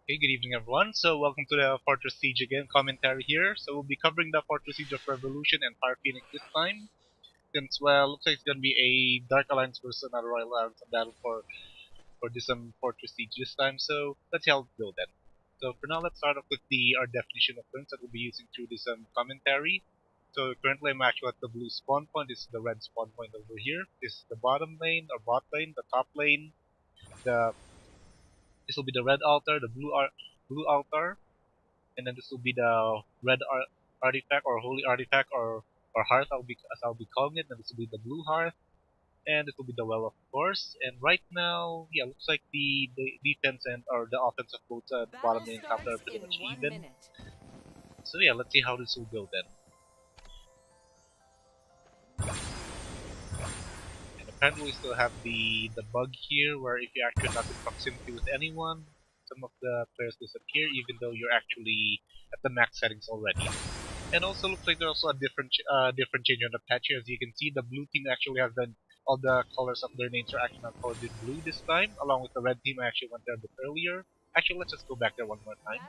Okay, good evening everyone. So welcome to the Fortress Siege again commentary here. So we'll be covering the Fortress Siege of Revolution and Firephoenix this time. Since well, looks like it's gonna be a Dark Alliance versus another Royal Alliance battle for this Fortress Siege this time. So let's see how it go then. So for now, let's start off with our definition of points that we'll be using through this commentary. So currently I'm actually at the blue spawn point. This is the red spawn point over here. This is the bottom lane or bot lane, the top lane. The This will be the red altar, the blue altar, and then this will be the artifact or holy artifact or hearth I'll be calling it. And this will be the blue hearth, and this will be the well of course. And right now, yeah, looks like the defense and or the offense of both bottom lane and top lane are pretty much even. So yeah, let's see how this will go then. And apparently we still have the bug here where if you're actually not in proximity with anyone, some of the players disappear even though you're actually at the max settings already. And also looks like there's also a different change on the patch here. As you can see, the blue team actually has done all the colors of their names are actually not colored in blue this time, along with the red team. I actually went there a bit earlier. Actually, let's just go back there one more time.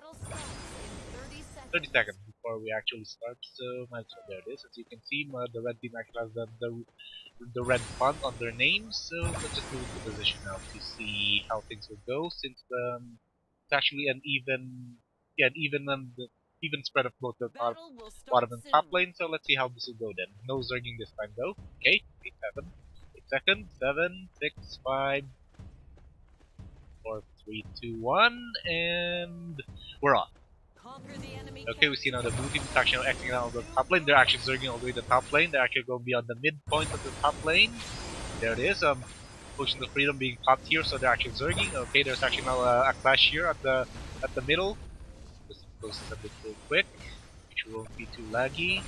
30 seconds before we actually start, so might as well. There it is. As you can see, the red team actually has the red font on their names. So let's just move into position now to see how things will go. Since it's actually an even spread of both the bottom and top lane. So let's see how this will go then. No zerging this time though. Okay, 8 seconds, 7, 6, 5, 4, 3, 2, 1, and we're on. Okay, we see now the blue team is actually exiting out of the top lane. They're actually zerging all the way to the top lane. They're actually going to be on the midpoint of the top lane. There it is. Potion of Freedom being popped here, so they're actually zerging. Okay, there's actually now a clash here at the middle. Just close this a bit real quick. Make sure it won't be too laggy.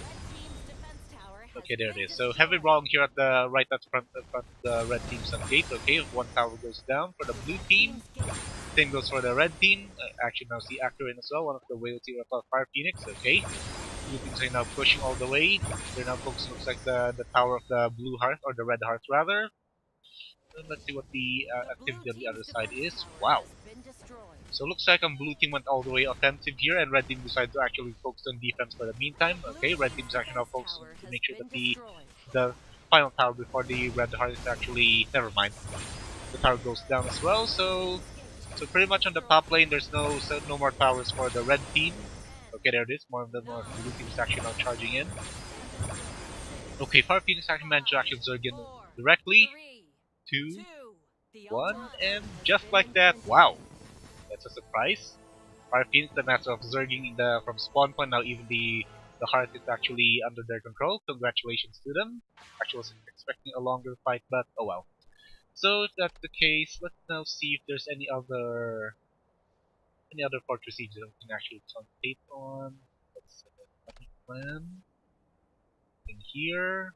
Okay, there it is. So heavy brawling here at the right at front of the red team's gate. Okay, if one tower goes down for the blue team. Same goes for the red team. Actually now see Actor in as well, one of the whale team of Firephoenix. Okay. Blue teams are now pushing all the way. They're now focusing, looks like the tower of the blue hearth or the red hearth rather. And let's see what the activity on the other side is. Wow. So looks like blue team went all the way offensive here, and red team decided to actually focus on defense for the meantime. Okay, red team's actually now focusing to make sure that the final tower before the red heart is actually never mind. The tower goes down as well. So pretty much on the top lane, there's no more towers for the red team. Okay, there it is. More of the blue team is actually now charging in. Okay, Firephoenix actually managed to actually zerg in directly. 2, 1, and just like that, wow. That's a surprise. Firephoenix, the master of zerging from spawn point, now even the heart is actually under their control. Congratulations to them. Actually wasn't expecting a longer fight, but oh well. So if that's the case, let's now see if there's any other fortress sieges that we can actually concentrate on. Let's set a plan in here.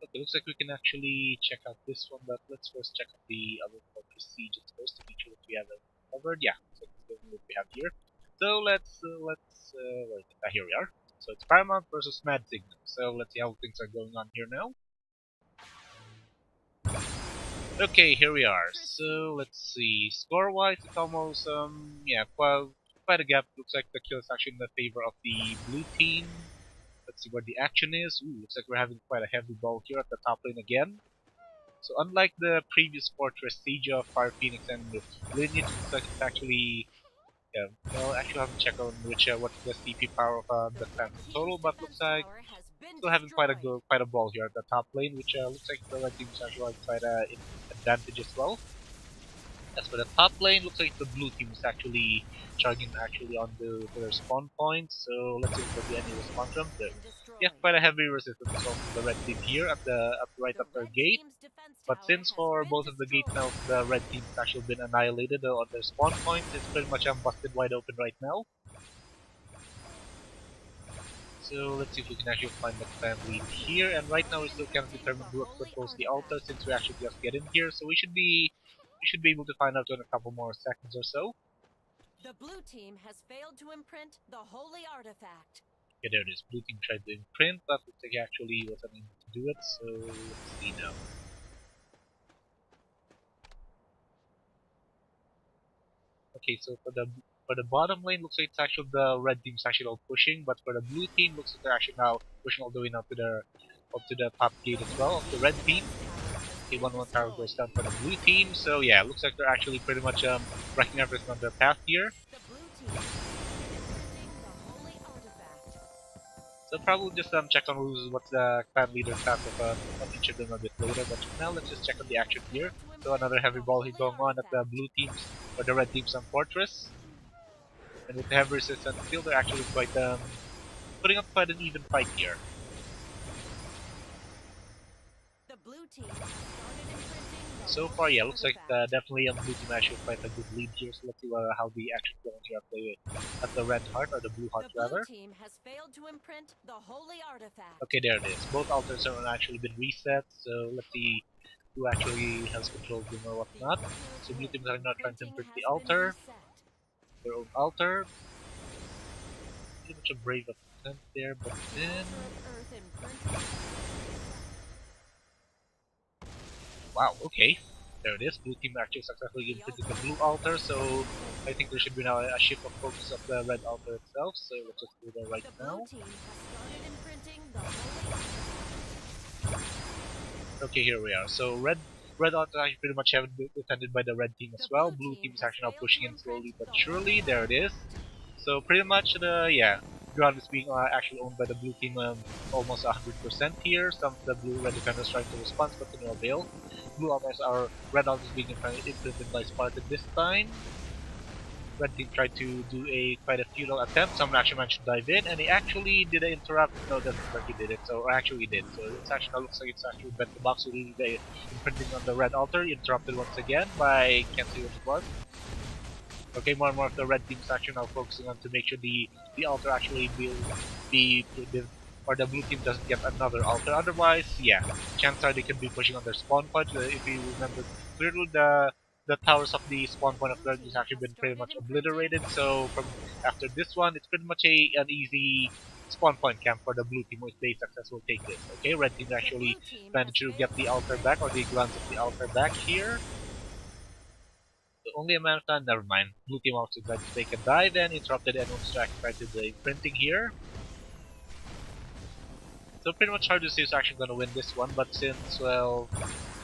Okay, looks like we can actually check out this one, but let's first check out the other fortress sieges first to make sure that we have it covered. Yeah, so this is what we have here. So let's where is it? Here we are. So it's Paramount versus MadSignum. So let's see how things are going on here now. Okay, here we are. So let's see. Score-wise, it's almost yeah, quite a gap. Looks like the kill is actually in the favor of the blue team. Let's see where the action is. Ooh, looks like we're having quite a heavy ball here at the top lane again. So unlike the previous Fortress Siege of Firephoenix and Lineage, looks like it's actually well, actually I haven't checked on what's the CP power of the clans in total, but looks like still having quite a ball here at the top lane, which looks like the red team is actually quite an advantage as well. As for the top lane, looks like the blue team is actually charging on their spawn point. So let's see if there'll be any response from them. Yeah, quite a heavy resistance from the red team here at right up their gate. But since for both of the gates now the red team's actually been annihilated on their spawn points, it's pretty much busted wide open right now. So let's see if we can actually find the clan lead here. And right now we still can't determine who proposed the altar since we actually just get in here. So we should be able to find out in a couple more seconds or so. The blue team has failed to imprint the holy artifact. Okay, there it is. Blue team tried to imprint, but looks like actually wasn't able to do it. So let's see now. Okay, so for the bottom lane, looks like it's actually the red team's actually all pushing, but for the blue team, looks like they're actually now pushing all the way now to the top gate as well of the red team. Okay, 1-1 tower goes down for the blue team. So yeah, looks like they're actually pretty much wrecking everything on their path here. So probably just check on what's the clan leader's path of each of them a bit later. But now let's just check on the action here. So another heavy ball hit going on at the blue teams or the red teams on fortress. And with the heavy resistance still, they're actually quite putting up quite an even fight here. So far, yeah, looks like definitely blue team actually quite a good lead here. So let's see how the action going here at the red heart or the blue heart rather. Okay, there it is. Both altars are actually been reset. So let's see who actually has controlled them or whatnot. So blue teams are not trying to imprint the altar, their own altar. Pretty much a brave attempt there, but then. Wow, okay. There it is. Blue team actually successfully imprinted the blue altar, so I think there should be now a shift of focus of the red altar itself, so let's just do that right now. Okay, here we are. So red altar actually pretty much have been defended by the red team as well. Blue team is actually now pushing in slowly but surely. There it is. So pretty much ground is being actually owned by the blue team almost 100% here. Some of the blue red defenders trying to respond, but to no avail. Blue altars are red altars being imprinted by Spartan this time. Red team tried to do quite a futile attempt. Someone actually managed to dive in, and he actually did an interrupt. No, doesn't look like he did it. So actually he did. So it's actually looks like it's actually bet the box with the imprinting on the red altar. Interrupted once again by can't see what it was. Okay, more and more of the red team's actually now focusing on to make sure the altar actually will be or the blue team doesn't get another altar. Otherwise, yeah, chances are they could be pushing on their spawn point. If you remember clearly, the towers of the spawn point of the red has actually been pretty much obliterated. So from after this one, it's pretty much an easy spawn point camp for the blue team if they successfully take this. Okay, red team actually managed to get the altar back or the glance of the altar back here. Only a matter of time, never mind. Blue team also decided to take a dive and interrupted anyone's track right to the imprinting here. So pretty much hard to say who's actually going to win this one, but since, well,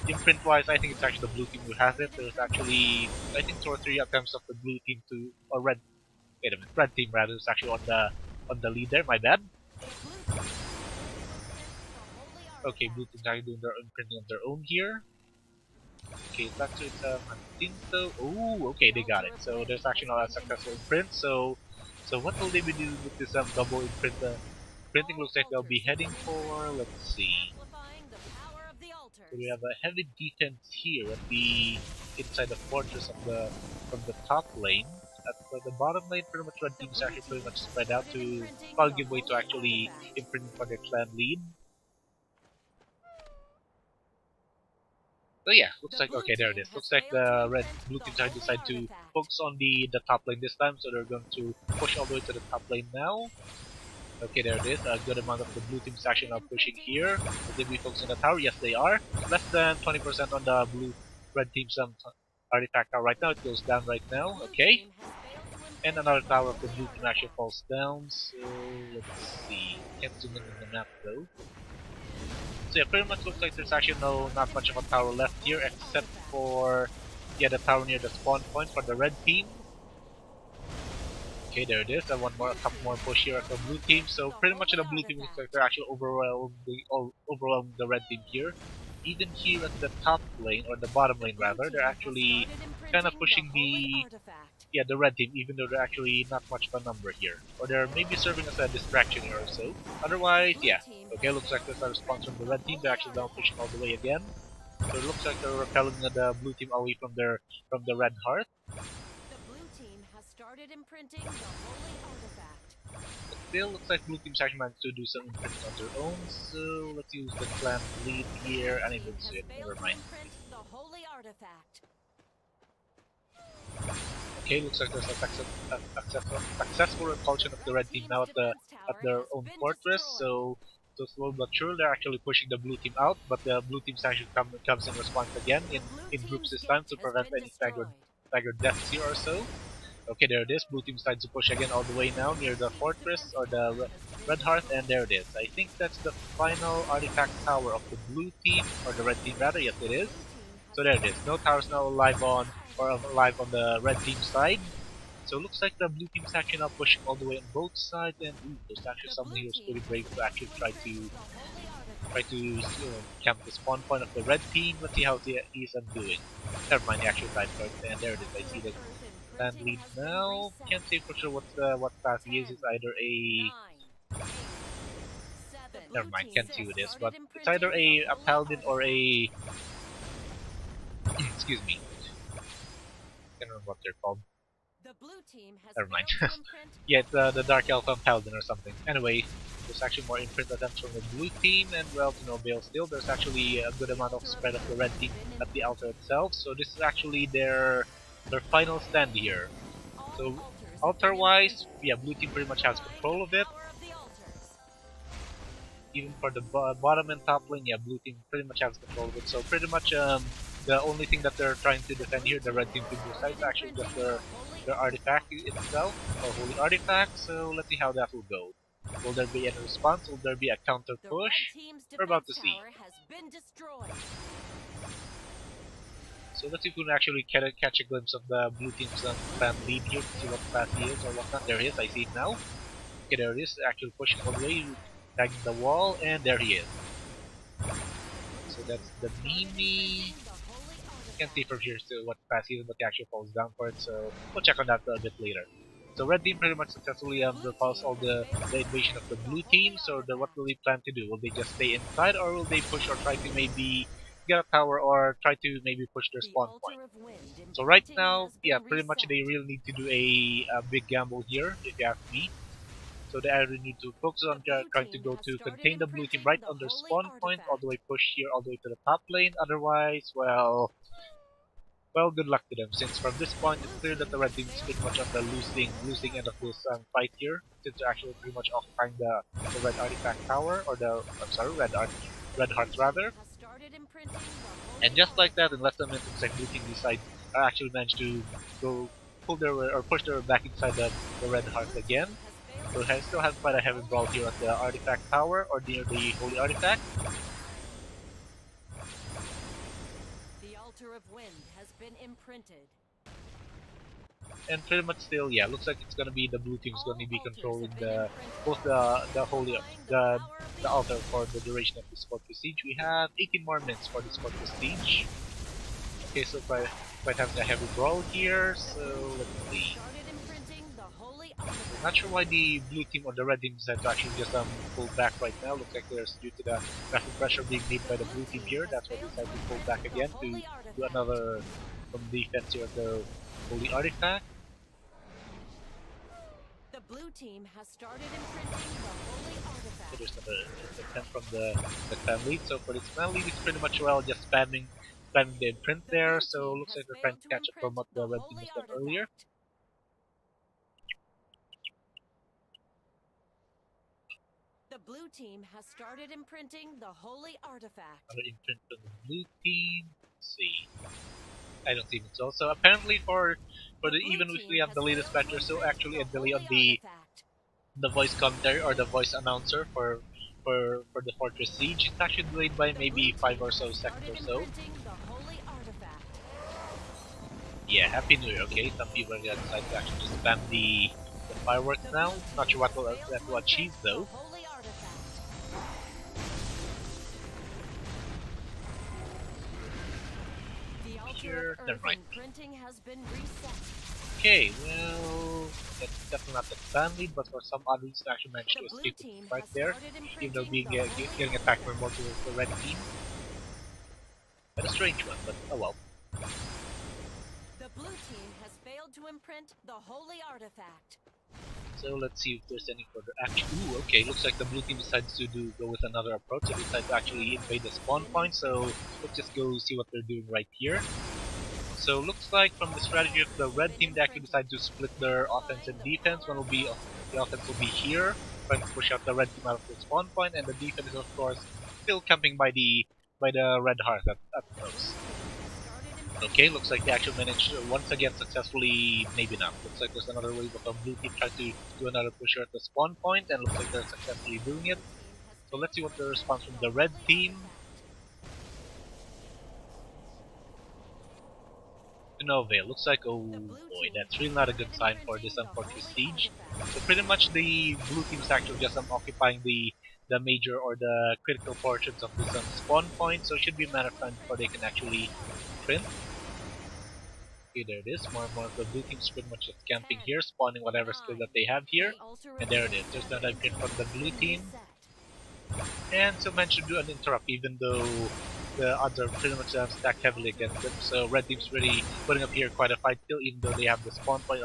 imprint wise, I think it's actually the blue team who has it. There's actually, I think 2 or 3 attempts of the blue team to, or red team rather, is actually on the lead there, my bad. Okay, blue team's actually doing their imprinting on their own here. Okay, it's actually Mantinto. Oh, okay, they got it. So there's actually not a successful imprint. So what will they be doing with this double imprint? Printing looks like they'll be heading for. Let's see. So we have a heavy defense here at the inside the fortress of from the top lane. At the bottom lane, pretty much red teams actually pretty much spread out to probably give way to actually imprinting for their clan lead. So yeah, looks like okay, there it is. Looks like the blue teams have decided to focus on the top lane this time, so they're going to push all the way to the top lane now. Okay, there it is. A good amount of the blue teams actually now pushing here. Will they be focusing on the tower? Yes, they are. Less than 20% on the red team's artifact tower right now. It goes down right now. Okay. And another tower of the blue team actually falls down. So let's see. Can't zoom in on the map though. So yeah, pretty much looks like there's actually not much of a tower left here except for the tower near the spawn point for the red team. Okay, there it is. A couple more push here at the blue team. So pretty much the blue team looks like they're actually overwhelming the red team here. Even here at the top lane or the bottom lane rather, they're actually kind of pushing the red team, even though they're actually not much of a number here. Or they're maybe serving as a distraction here or so. Otherwise, yeah. Okay, looks like there's a response from the red team. They're actually now pushing all the way again. So it looks like they're repelling the blue team away from the red hearth. Imprinting the holy artifact. But still, looks like blue teams actually managed to do some imprinting on their own. So let's use the clan lead here. Unable to see it. Never mind. Okay, looks like there's a successful repulsion of the red team now at their own fortress. So slowly but sure, they're actually pushing the blue team out. But the blue team actually comes in response again in groups this time to prevent any staggered deaths here or so. Okay, there it is. Blue team decides to push again all the way now near the fortress or the red hearth, and there it is. I think that's the final artifact tower of the blue team, or the red team rather. Yes, it is. So there it is. No towers now alive on, or alive on the red team side. So it looks like the blue team's actually now pushing all the way on both sides, and ooh, there's actually someone here who's pretty brave to actually try to camp the spawn point of the red team. Let's see how he's doing. Never mind, he actually died first, and there it is. I see the land lead now. Can't say for sure what class he is. It's either a never mind, can't see who it is, but it's either a paladin or a excuse me. Can't remember what they're called. Never mind. Yeah, it's the Dark Elf and Paladin or something. Anyway, there's actually more imprint attempts from the blue team, and well, to no avail still. There's actually a good amount of spread of the red team at the altar itself, so this is actually their final stand here. So, altar-wise, yeah, blue team pretty much has control of it. Even for the bottom and top lane, yeah, blue team pretty much has control of it. So pretty much the only thing that they're trying to defend here, the red team to decide, is actually just their artifact itself, or holy artifact. So let's see how that will go. Will there be any response? Will there be a counter push? We're about to see. So let's see if we can actually catch a glimpse of the blue team's fan lead here to see what class he is or whatnot. There he is, I see it now. Okay, there it is, actually pushing all the way, tagging the wall, and there he is. So that's the Mimi. Can't see from here still what class he is, but he actually falls down for it, so we'll check on that a bit later. So red team pretty much successfully repulsed all the invasion of the blue team, so what will they plan to do? Will they just stay inside, or will they push or try to maybe get a tower or try to maybe push their spawn point? So right now, yeah, pretty much they really need to do a big gamble here, if you ask me. So they either need to focus on trying to go to contain the blue team right on their spawn point, all the way push here, all the way to the top lane. Otherwise, well, good luck to them. Since from this point, it's clear that the red team is pretty much on the losing end of this fight here, since they're actually pretty much occupying the red artifact tower, or the red heart rather. And just like that, in less than a minute, it's like blue team decides actually managed to go push their back inside the red heart again. So it still has quite a heavy brawl here at the artifact tower or near the holy artifact. The altar of wind has been imprinted. And pretty much still, yeah, looks like it's gonna be the blue team's gonna be controlling both the altar for the duration of this fortress siege. We have 18 more minutes for this fortress siege. Okay, so quite having a heavy brawl here. So let's see. Not sure why the blue team or the red team decided to actually just pull back right now. Looks like there's due to the massive pressure being made by the blue team here. That's why they decided to pull back again to do another defense here at the holy artifact. The blue team has started imprinting the holy artifact. So there's another attempt from the clan lead. So for this clan lead, it's pretty much well just spamming the imprint there. So looks like they're trying to catch up from what the red team has done earlier. The blue team has started imprinting the holy artifact. Another imprint from the blue team. Let's see. I don't think so. So apparently for even if we have the latest patch, there's still actually a delay on the voice commentary or the voice announcer for the Fortress Siege. It's actually delayed by maybe 5 or so seconds or so. Yeah, Happy New Year, okay? Some people are gonna decide to actually just spam the fireworks now. Not sure what that will achieve though. Here, never mind. Okay, well, that's definitely not the fan lead, but for some odd reason, actually managed to escape the fight there, even though getting attacked by more towards the red team. But a strange one, but oh well. The blue team has failed to imprint the holy artifact. So let's see if there's any further action. Ooh, okay, looks like the blue team decides to go with another approach. So they decide to actually invade the spawn point. So let's just go see what they're doing right here. So looks like from the strategy of the red team, they actually decide to split their offense and defense. One will be the offense will be here, trying to push out the red team out of the spawn point, and the defense is of course still camping by the red hearth at close. Okay, looks like they actually managed once again successfully, maybe not. Looks like there's another wave of a blue team trying to do another push here at the spawn point, and looks like they're successfully doing it. So let's see what the response from the red team. To no avail. Looks like, oh boy, that's really not a good sign for this Fortress Siege. So pretty much the blue team is actually just occupying the major or the critical portions of this spawn point, so it should be a matter of time before they can actually print. Okay, there it is. More and more of the blue team's pretty much just camping here, spawning whatever skill that they have here. And there it is. There's another print from the blue team. And so man should do an interrupt even though the odds are pretty much stacked heavily against them. So red team's really putting up here quite a fight still, even though they have the spawn point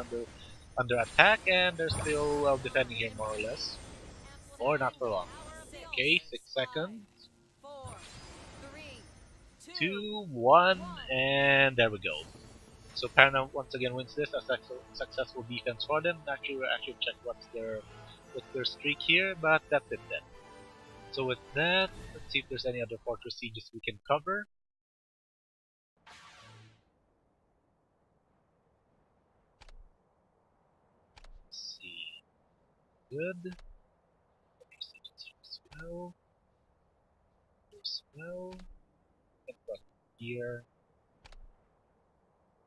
under attack, and they're still defending here more or less. Or not for long. Okay, 6 seconds. 2, 1, and there we go. So Paramount once again wins this, a successful defense for them. Actually, we'll actually check what's their streak here, but that's it then. So with that, let's see if there's any other fortress sieges we can cover. Let's see. Good. Fortress sieges here as well. Here as well. And what here?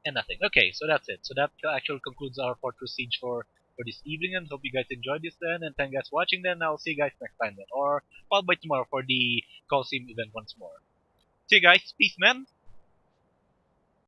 And nothing. Okay, so that's it. So that actually concludes our fortress siege for this evening, and hope you guys enjoyed this then, and thank you guys for watching then. I'll see you guys next time then, or by tomorrow for the Coliseum event once more. See you guys, peace man!